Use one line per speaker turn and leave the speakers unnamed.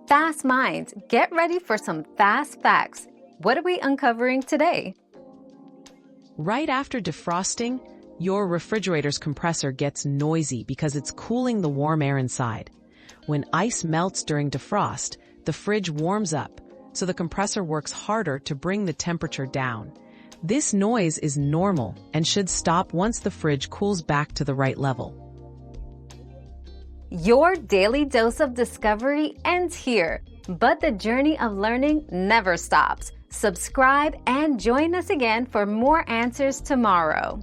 Fast minds, get ready for some fast facts. What are we uncovering today?
Right after defrosting, your refrigerator's compressor gets noisy because it's cooling the warm air inside. When ice melts during defrost, the fridge warms up, so the compressor works harder to bring the temperature down. This noise is normal and should stop once the fridge cools back to the right level.
Your daily dose of discovery ends here, but the journey of learning never stops. Subscribe and join us again for more answers tomorrow.